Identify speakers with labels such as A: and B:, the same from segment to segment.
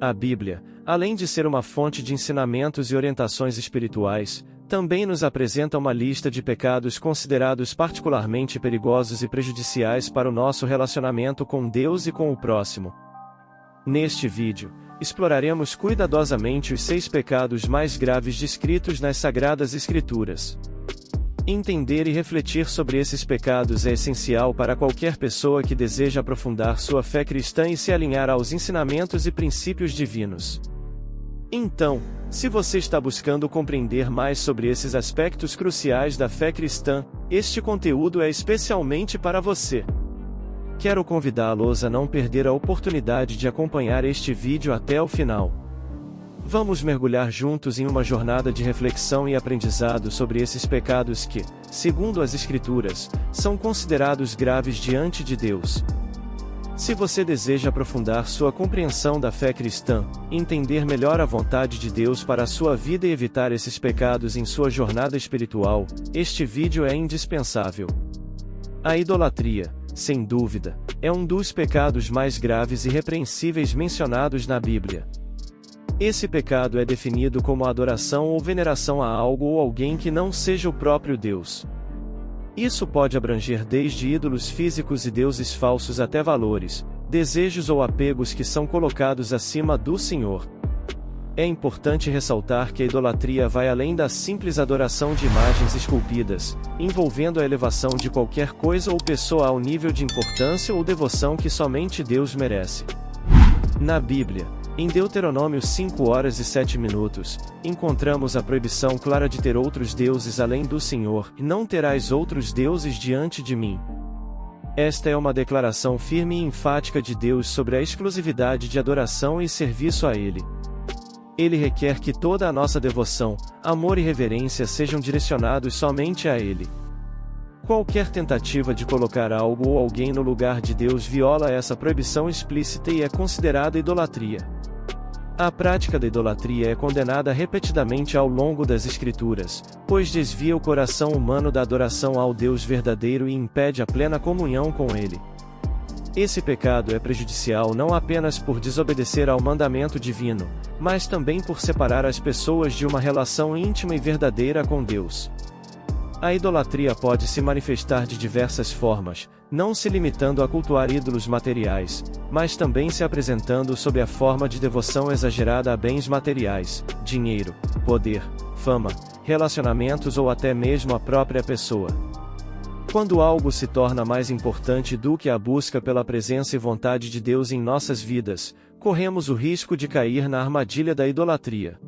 A: A Bíblia, além de ser uma fonte de ensinamentos e orientações espirituais, também nos apresenta uma lista de pecados considerados particularmente perigosos e prejudiciais para o nosso relacionamento com Deus e com o próximo. Neste vídeo, exploraremos cuidadosamente os 6 pecados mais graves descritos nas Sagradas Escrituras. Entender e refletir sobre esses pecados é essencial para qualquer pessoa que deseja aprofundar sua fé cristã e se alinhar aos ensinamentos e princípios divinos. Então, se você está buscando compreender mais sobre esses aspectos cruciais da fé cristã, este conteúdo é especialmente para você. Quero convidá-los a não perder a oportunidade de acompanhar este vídeo até o final. Vamos mergulhar juntos em uma jornada de reflexão e aprendizado sobre esses pecados que, segundo as Escrituras, são considerados graves diante de Deus. Se você deseja aprofundar sua compreensão da fé cristã, entender melhor a vontade de Deus para a sua vida e evitar esses pecados em sua jornada espiritual, este vídeo é indispensável. A idolatria, sem dúvida, é um dos pecados mais graves e repreensíveis mencionados na Bíblia. Esse pecado é definido como adoração ou veneração a algo ou alguém que não seja o próprio Deus. Isso pode abranger desde ídolos físicos e deuses falsos até valores, desejos ou apegos que são colocados acima do Senhor. É importante ressaltar que a idolatria vai além da simples adoração de imagens esculpidas, envolvendo a elevação de qualquer coisa ou pessoa ao nível de importância ou devoção que somente Deus merece. Na Bíblia, em Deuteronômio 5:07, encontramos a proibição clara de ter outros deuses além do Senhor, e não terás outros deuses diante de mim. Esta é uma declaração firme e enfática de Deus sobre a exclusividade de adoração e serviço a Ele. Ele requer que toda a nossa devoção, amor e reverência sejam direcionados somente a Ele. Qualquer tentativa de colocar algo ou alguém no lugar de Deus viola essa proibição explícita e é considerada idolatria. A prática da idolatria é condenada repetidamente ao longo das Escrituras, pois desvia o coração humano da adoração ao Deus verdadeiro e impede a plena comunhão com Ele. Esse pecado é prejudicial não apenas por desobedecer ao mandamento divino, mas também por separar as pessoas de uma relação íntima e verdadeira com Deus. A idolatria pode se manifestar de diversas formas, não se limitando a cultuar ídolos materiais, mas também se apresentando sob a forma de devoção exagerada a bens materiais, dinheiro, poder, fama, relacionamentos ou até mesmo a própria pessoa. Quando algo se torna mais importante do que a busca pela presença e vontade de Deus em nossas vidas, corremos o risco de cair na armadilha da idolatria.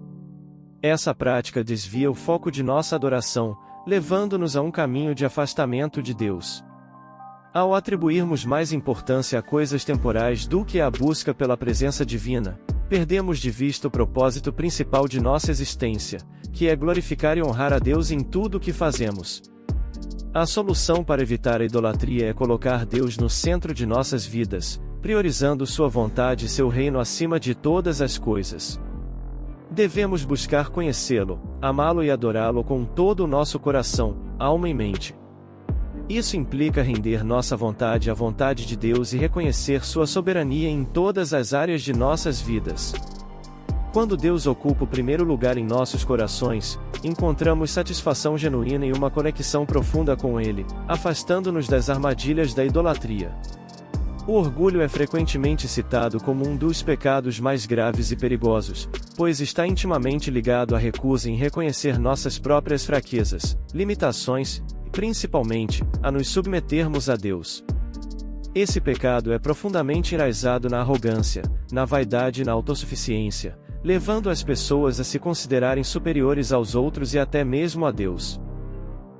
A: Essa prática desvia o foco de nossa adoração, levando-nos a um caminho de afastamento de Deus. Ao atribuirmos mais importância a coisas temporais do que a busca pela presença divina, perdemos de vista o propósito principal de nossa existência, que é glorificar e honrar a Deus em tudo o que fazemos. A solução para evitar a idolatria é colocar Deus no centro de nossas vidas, priorizando sua vontade e seu reino acima de todas as coisas. Devemos buscar conhecê-lo, amá-lo e adorá-lo com todo o nosso coração, alma e mente. Isso implica render nossa vontade à vontade de Deus e reconhecer sua soberania em todas as áreas de nossas vidas. Quando Deus ocupa o primeiro lugar em nossos corações, encontramos satisfação genuína e uma conexão profunda com Ele, afastando-nos das armadilhas da idolatria. O orgulho é frequentemente citado como um dos pecados mais graves e perigosos, pois está intimamente ligado à recusa em reconhecer nossas próprias fraquezas, limitações, e, principalmente, a nos submetermos a Deus. Esse pecado é profundamente enraizado na arrogância, na vaidade e na autossuficiência, levando as pessoas a se considerarem superiores aos outros e até mesmo a Deus.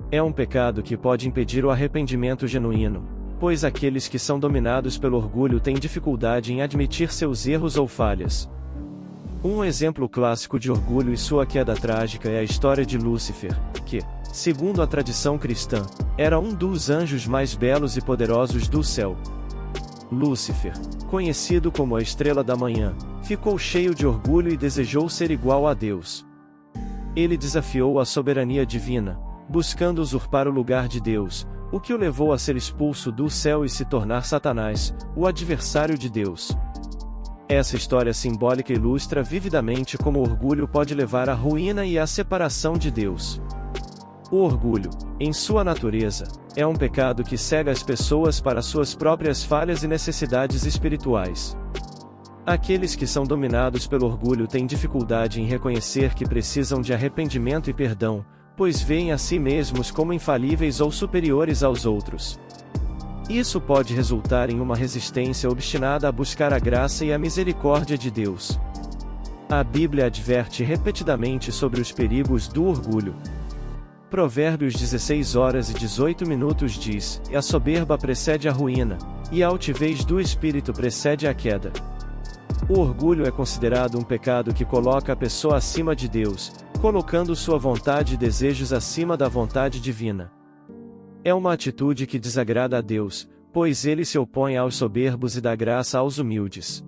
A: É um pecado que pode impedir o arrependimento genuíno, pois aqueles que são dominados pelo orgulho têm dificuldade em admitir seus erros ou falhas. Um exemplo clássico de orgulho e sua queda trágica é a história de Lúcifer, que, segundo a tradição cristã, era um dos anjos mais belos e poderosos do céu. Lúcifer, conhecido como a estrela da manhã, ficou cheio de orgulho e desejou ser igual a Deus. Ele desafiou a soberania divina, buscando usurpar o lugar de Deus, o que o levou a ser expulso do céu e se tornar Satanás, o adversário de Deus. Essa história simbólica ilustra vividamente como o orgulho pode levar à ruína e à separação de Deus. O orgulho, em sua natureza, é um pecado que cega as pessoas para suas próprias falhas e necessidades espirituais. Aqueles que são dominados pelo orgulho têm dificuldade em reconhecer que precisam de arrependimento e perdão, pois veem a si mesmos como infalíveis ou superiores aos outros. Isso pode resultar em uma resistência obstinada a buscar a graça e a misericórdia de Deus. A Bíblia adverte repetidamente sobre os perigos do orgulho. Provérbios 16h18 diz: "A soberba precede a ruína, e a altivez do espírito precede a queda." O orgulho é considerado um pecado que coloca a pessoa acima de Deus, colocando sua vontade e desejos acima da vontade divina. É uma atitude que desagrada a Deus, pois ele se opõe aos soberbos e dá graça aos humildes.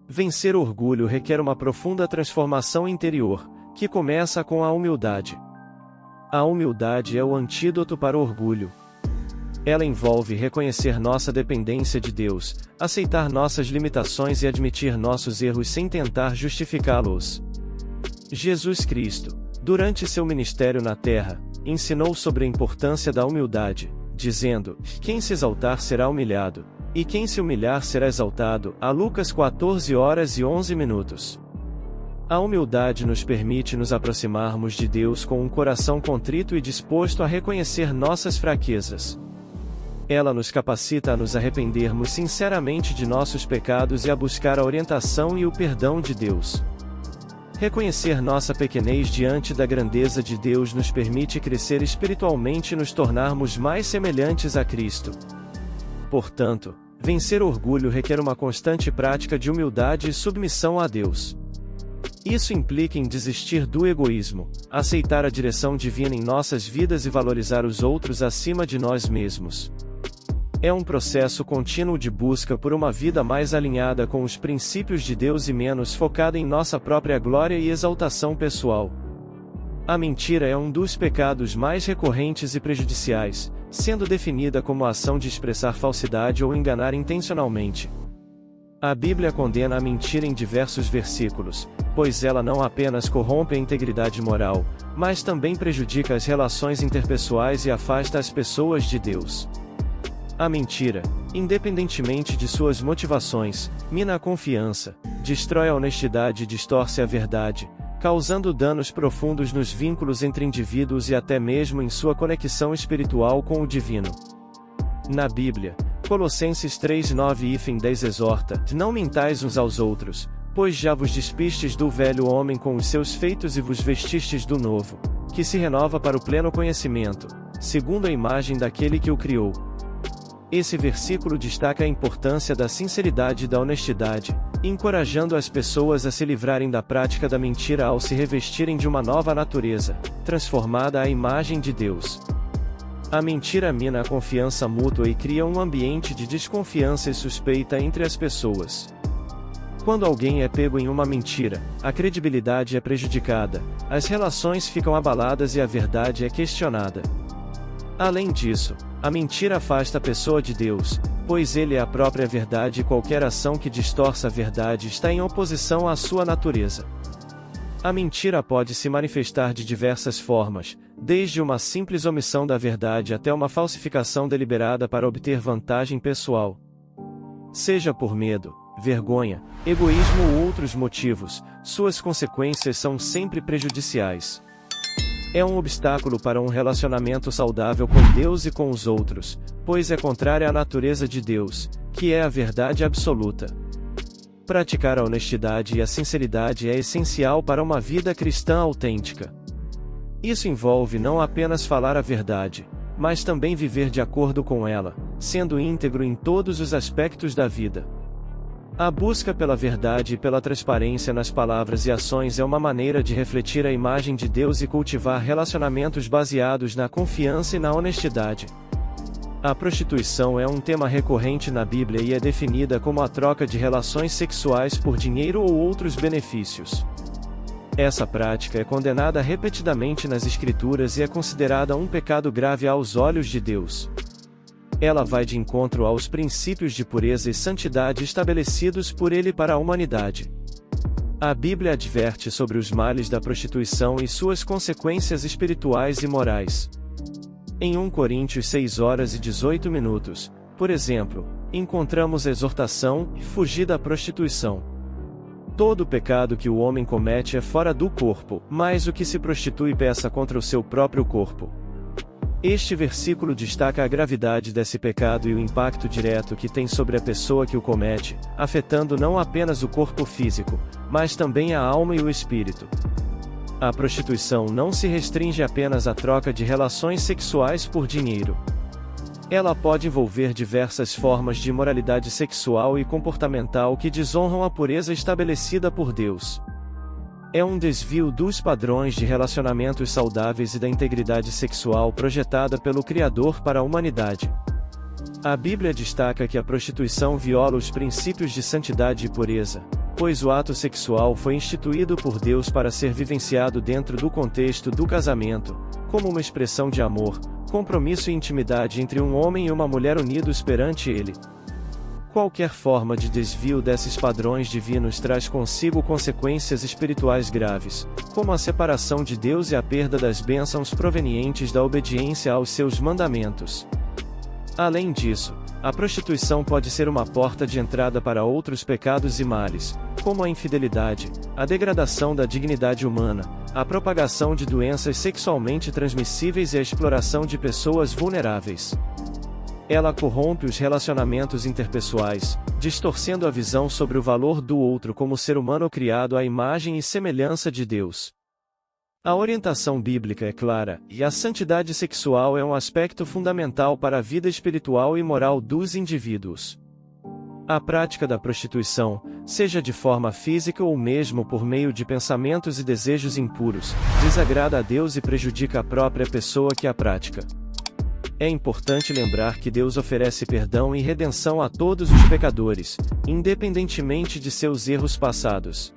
A: Vencer o orgulho requer uma profunda transformação interior, que começa com a humildade. A humildade é o antídoto para o orgulho. Ela envolve reconhecer nossa dependência de Deus, aceitar nossas limitações e admitir nossos erros sem tentar justificá-los. Jesus Cristo, durante seu ministério na terra, ensinou sobre a importância da humildade, dizendo: "Quem se exaltar será humilhado, e quem se humilhar será exaltado." A Lucas 14h11. A humildade nos permite nos aproximarmos de Deus com um coração contrito e disposto a reconhecer nossas fraquezas. Ela nos capacita a nos arrependermos sinceramente de nossos pecados e a buscar a orientação e o perdão de Deus. Reconhecer nossa pequenez diante da grandeza de Deus nos permite crescer espiritualmente e nos tornarmos mais semelhantes a Cristo. Portanto, vencer o orgulho requer uma constante prática de humildade e submissão a Deus. Isso implica em desistir do egoísmo, aceitar a direção divina em nossas vidas e valorizar os outros acima de nós mesmos. É um processo contínuo de busca por uma vida mais alinhada com os princípios de Deus e menos focada em nossa própria glória e exaltação pessoal. A mentira é um dos pecados mais recorrentes e prejudiciais, sendo definida como a ação de expressar falsidade ou enganar intencionalmente. A Bíblia condena a mentira em diversos versículos, pois ela não apenas corrompe a integridade moral, mas também prejudica as relações interpessoais e afasta as pessoas de Deus. A mentira, independentemente de suas motivações, mina a confiança, destrói a honestidade e distorce a verdade, causando danos profundos nos vínculos entre indivíduos e até mesmo em sua conexão espiritual com o divino. Na Bíblia, Colossenses 3:9-10 exorta: "Não mintais uns aos outros, pois já vos despistes do velho homem com os seus feitos e vos vestistes do novo, que se renova para o pleno conhecimento, segundo a imagem daquele que o criou." Esse versículo destaca a importância da sinceridade e da honestidade, encorajando as pessoas a se livrarem da prática da mentira ao se revestirem de uma nova natureza, transformada à imagem de Deus. A mentira mina a confiança mútua e cria um ambiente de desconfiança e suspeita entre as pessoas. Quando alguém é pego em uma mentira, a credibilidade é prejudicada, as relações ficam abaladas e a verdade é questionada. Além disso, a mentira afasta a pessoa de Deus, pois ele é a própria verdade e qualquer ação que distorça a verdade está em oposição à sua natureza. A mentira pode se manifestar de diversas formas, desde uma simples omissão da verdade até uma falsificação deliberada para obter vantagem pessoal. Seja por medo, vergonha, egoísmo ou outros motivos, suas consequências são sempre prejudiciais. É um obstáculo para um relacionamento saudável com Deus e com os outros, pois é contrária à natureza de Deus, que é a verdade absoluta. Praticar a honestidade e a sinceridade é essencial para uma vida cristã autêntica. Isso envolve não apenas falar a verdade, mas também viver de acordo com ela, sendo íntegro em todos os aspectos da vida. A busca pela verdade e pela transparência nas palavras e ações é uma maneira de refletir a imagem de Deus e cultivar relacionamentos baseados na confiança e na honestidade. A prostituição é um tema recorrente na Bíblia e é definida como a troca de relações sexuais por dinheiro ou outros benefícios. Essa prática é condenada repetidamente nas Escrituras e é considerada um pecado grave aos olhos de Deus. Ela vai de encontro aos princípios de pureza e santidade estabelecidos por Ele para a humanidade. A Bíblia adverte sobre os males da prostituição e suas consequências espirituais e morais. Em 1 Coríntios 6:18, por exemplo, encontramos a exortação: fugir da prostituição. Todo pecado que o homem comete é fora do corpo, mas o que se prostitui peca contra o seu próprio corpo. Este versículo destaca a gravidade desse pecado e o impacto direto que tem sobre a pessoa que o comete, afetando não apenas o corpo físico, mas também a alma e o espírito. A prostituição não se restringe apenas à troca de relações sexuais por dinheiro. Ela pode envolver diversas formas de imoralidade sexual e comportamental que desonram a pureza estabelecida por Deus. É um desvio dos padrões de relacionamentos saudáveis e da integridade sexual projetada pelo Criador para a humanidade. A Bíblia destaca que a prostituição viola os princípios de santidade e pureza, pois o ato sexual foi instituído por Deus para ser vivenciado dentro do contexto do casamento, como uma expressão de amor, compromisso e intimidade entre um homem e uma mulher unidos perante Ele. Qualquer forma de desvio desses padrões divinos traz consigo consequências espirituais graves, como a separação de Deus e a perda das bênçãos provenientes da obediência aos seus mandamentos. Além disso, a prostituição pode ser uma porta de entrada para outros pecados e males, como a infidelidade, a degradação da dignidade humana, a propagação de doenças sexualmente transmissíveis e a exploração de pessoas vulneráveis. Ela corrompe os relacionamentos interpessoais, distorcendo a visão sobre o valor do outro como ser humano criado à imagem e semelhança de Deus. A orientação bíblica é clara, e a santidade sexual é um aspecto fundamental para a vida espiritual e moral dos indivíduos. A prática da prostituição, seja de forma física ou mesmo por meio de pensamentos e desejos impuros, desagrada a Deus e prejudica a própria pessoa que a pratica. É importante lembrar que Deus oferece perdão e redenção a todos os pecadores, independentemente de seus erros passados.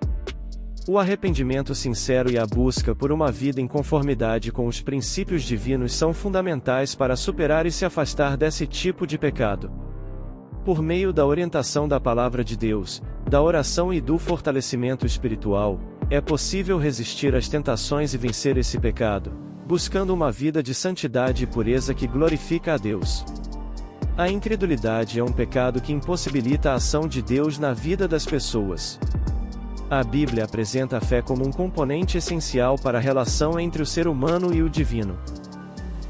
A: O arrependimento sincero e a busca por uma vida em conformidade com os princípios divinos são fundamentais para superar e se afastar desse tipo de pecado. Por meio da orientação da Palavra de Deus, da oração e do fortalecimento espiritual, é possível resistir às tentações e vencer esse pecado, buscando uma vida de santidade e pureza que glorifica a Deus. A incredulidade é um pecado que impossibilita a ação de Deus na vida das pessoas. A Bíblia apresenta a fé como um componente essencial para a relação entre o ser humano e o divino.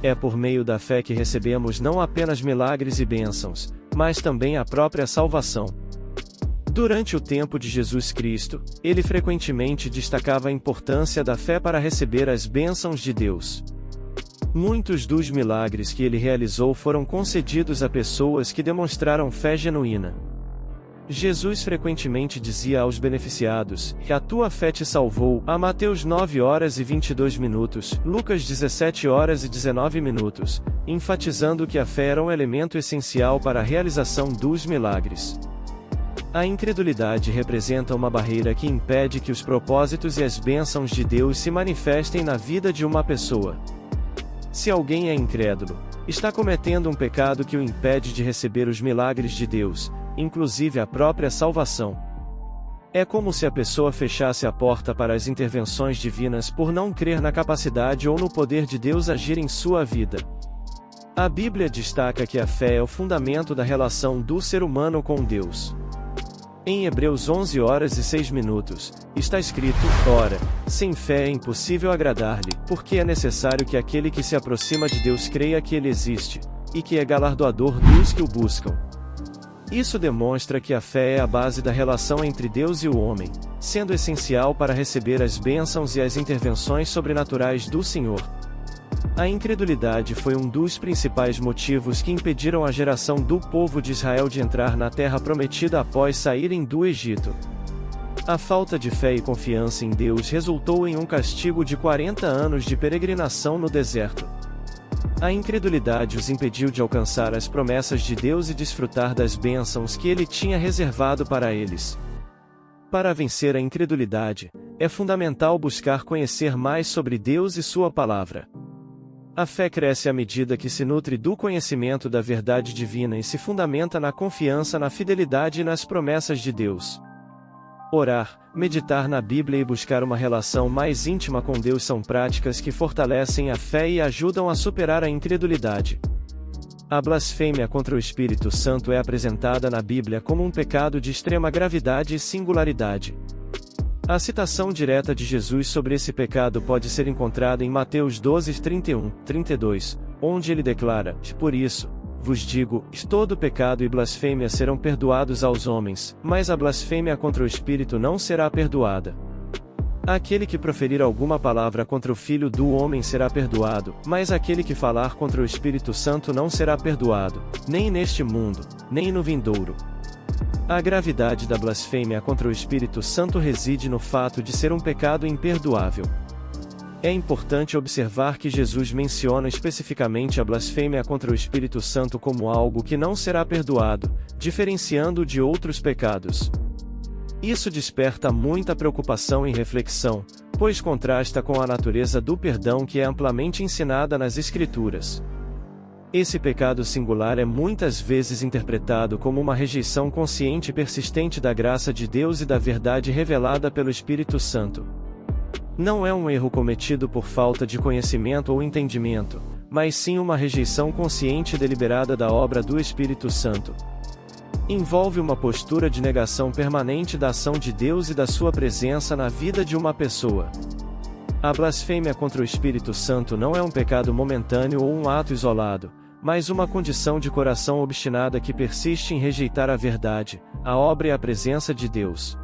A: É por meio da fé que recebemos não apenas milagres e bênçãos, mas também a própria salvação. Durante o tempo de Jesus Cristo, ele frequentemente destacava a importância da fé para receber as bênçãos de Deus. Muitos dos milagres que ele realizou foram concedidos a pessoas que demonstraram fé genuína. Jesus frequentemente dizia aos beneficiados: "A tua fé te salvou", a Mateus 9:22, Lucas 17:19, enfatizando que a fé era um elemento essencial para a realização dos milagres. A incredulidade representa uma barreira que impede que os propósitos e as bênçãos de Deus se manifestem na vida de uma pessoa. Se alguém é incrédulo, está cometendo um pecado que o impede de receber os milagres de Deus, inclusive a própria salvação. É como se a pessoa fechasse a porta para as intervenções divinas por não crer na capacidade ou no poder de Deus agir em sua vida. A Bíblia destaca que a fé é o fundamento da relação do ser humano com Deus. Em Hebreus 11:06, está escrito: "Ora, sem fé é impossível agradar-lhe, porque é necessário que aquele que se aproxima de Deus creia que Ele existe, e que é galardoador dos que o buscam." Isso demonstra que a fé é a base da relação entre Deus e o homem, sendo essencial para receber as bênçãos e as intervenções sobrenaturais do Senhor. A incredulidade foi um dos principais motivos que impediram a geração do povo de Israel de entrar na terra prometida após saírem do Egito. A falta de fé e confiança em Deus resultou em um castigo de 40 anos de peregrinação no deserto. A incredulidade os impediu de alcançar as promessas de Deus e desfrutar das bênçãos que Ele tinha reservado para eles. Para vencer a incredulidade, é fundamental buscar conhecer mais sobre Deus e Sua Palavra. A fé cresce à medida que se nutre do conhecimento da verdade divina e se fundamenta na confiança na fidelidade e nas promessas de Deus. Orar, meditar na Bíblia e buscar uma relação mais íntima com Deus são práticas que fortalecem a fé e ajudam a superar a incredulidade. A blasfêmia contra o Espírito Santo é apresentada na Bíblia como um pecado de extrema gravidade e singularidade. A citação direta de Jesus sobre esse pecado pode ser encontrada em Mateus 12:31-32, onde ele declara: Por isso, vos digo, todo pecado e blasfêmia serão perdoados aos homens, mas a blasfêmia contra o Espírito não será perdoada. Aquele que proferir alguma palavra contra o Filho do Homem será perdoado, mas aquele que falar contra o Espírito Santo não será perdoado, nem neste mundo, nem no vindouro. A gravidade da blasfêmia contra o Espírito Santo reside no fato de ser um pecado imperdoável. É importante observar que Jesus menciona especificamente a blasfêmia contra o Espírito Santo como algo que não será perdoado, diferenciando-o de outros pecados. Isso desperta muita preocupação e reflexão, pois contrasta com a natureza do perdão que é amplamente ensinada nas Escrituras. Esse pecado singular é muitas vezes interpretado como uma rejeição consciente e persistente da graça de Deus e da verdade revelada pelo Espírito Santo. Não é um erro cometido por falta de conhecimento ou entendimento, mas sim uma rejeição consciente e deliberada da obra do Espírito Santo. Envolve uma postura de negação permanente da ação de Deus e da sua presença na vida de uma pessoa. A blasfêmia contra o Espírito Santo não é um pecado momentâneo ou um ato isolado, mas uma condição de coração obstinada que persiste em rejeitar a verdade, a obra e a presença de Deus.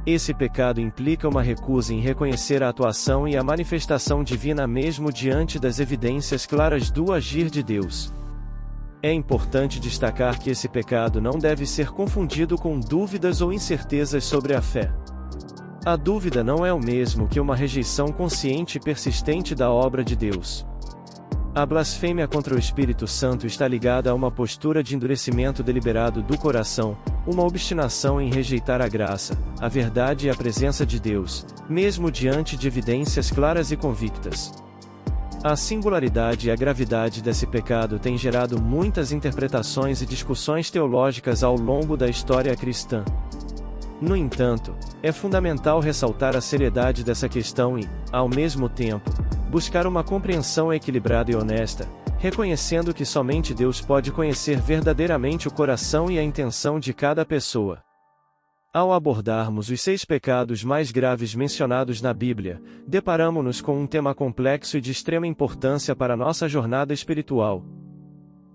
A: Esse pecado implica uma recusa em reconhecer a atuação e a manifestação divina mesmo diante das evidências claras do agir de Deus. É importante destacar que esse pecado não deve ser confundido com dúvidas ou incertezas sobre a fé. A dúvida não é o mesmo que uma rejeição consciente e persistente da obra de Deus. A blasfêmia contra o Espírito Santo está ligada a uma postura de endurecimento deliberado do coração, uma obstinação em rejeitar a graça, a verdade e a presença de Deus, mesmo diante de evidências claras e convictas. A singularidade e a gravidade desse pecado têm gerado muitas interpretações e discussões teológicas ao longo da história cristã. No entanto, é fundamental ressaltar a seriedade dessa questão e, ao mesmo tempo, buscar uma compreensão equilibrada e honesta, reconhecendo que somente Deus pode conhecer verdadeiramente o coração e a intenção de cada pessoa. Ao abordarmos os 6 pecados mais graves mencionados na Bíblia, deparamo-nos com um tema complexo e de extrema importância para nossa jornada espiritual.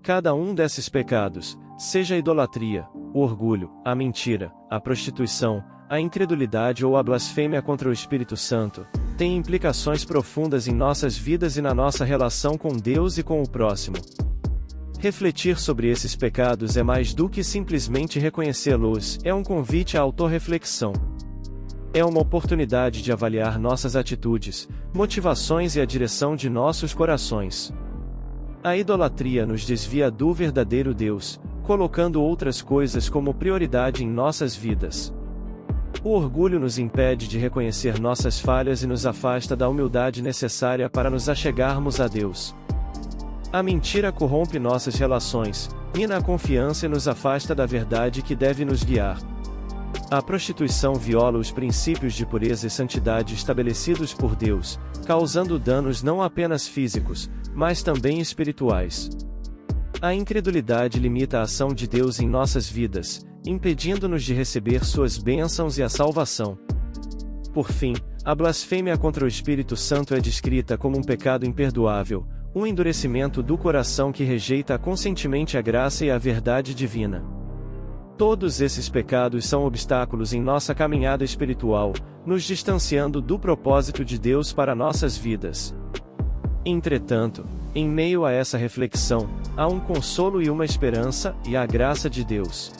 A: Cada um desses pecados, seja a idolatria, o orgulho, a mentira, a prostituição, a incredulidade ou a blasfêmia contra o Espírito Santo, tem implicações profundas em nossas vidas e na nossa relação com Deus e com o próximo. Refletir sobre esses pecados é mais do que simplesmente reconhecê-los, é um convite à autorreflexão. É uma oportunidade de avaliar nossas atitudes, motivações e a direção de nossos corações. A idolatria nos desvia do verdadeiro Deus, colocando outras coisas como prioridade em nossas vidas. O orgulho nos impede de reconhecer nossas falhas e nos afasta da humildade necessária para nos achegarmos a Deus. A mentira corrompe nossas relações, mina a confiança e nos afasta da verdade que deve nos guiar. A prostituição viola os princípios de pureza e santidade estabelecidos por Deus, causando danos não apenas físicos, mas também espirituais. A incredulidade limita a ação de Deus em nossas vidas, impedindo-nos de receber suas bênçãos e a salvação. Por fim, a blasfêmia contra o Espírito Santo é descrita como um pecado imperdoável, um endurecimento do coração que rejeita conscientemente a graça e a verdade divina. Todos esses pecados são obstáculos em nossa caminhada espiritual, nos distanciando do propósito de Deus para nossas vidas. Entretanto, em meio a essa reflexão, há um consolo e uma esperança, e a graça de Deus.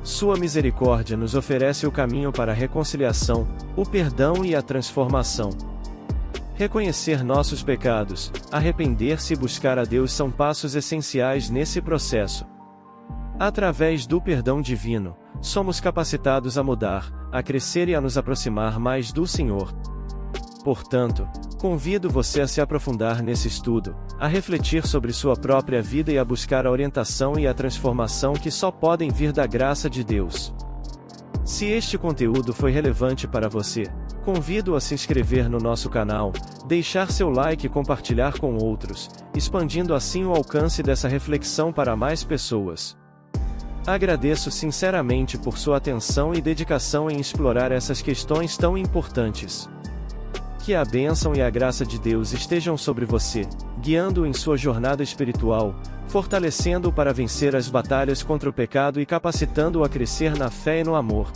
A: Sua misericórdia nos oferece o caminho para a reconciliação, o perdão e a transformação. Reconhecer nossos pecados, arrepender-se e buscar a Deus são passos essenciais nesse processo. Através do perdão divino, somos capacitados a mudar, a crescer e a nos aproximar mais do Senhor. Portanto, convido você a se aprofundar nesse estudo, a refletir sobre sua própria vida e a buscar a orientação e a transformação que só podem vir da graça de Deus. Se este conteúdo foi relevante para você, convido a se inscrever no nosso canal, deixar seu like e compartilhar com outros, expandindo assim o alcance dessa reflexão para mais pessoas. Agradeço sinceramente por sua atenção e dedicação em explorar essas questões tão importantes. Que a bênção e a graça de Deus estejam sobre você, guiando-o em sua jornada espiritual, fortalecendo-o para vencer as batalhas contra o pecado e capacitando-o a crescer na fé e no amor.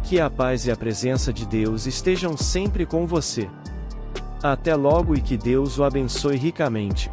A: Que a paz e a presença de Deus estejam sempre com você. Até logo e que Deus o abençoe ricamente.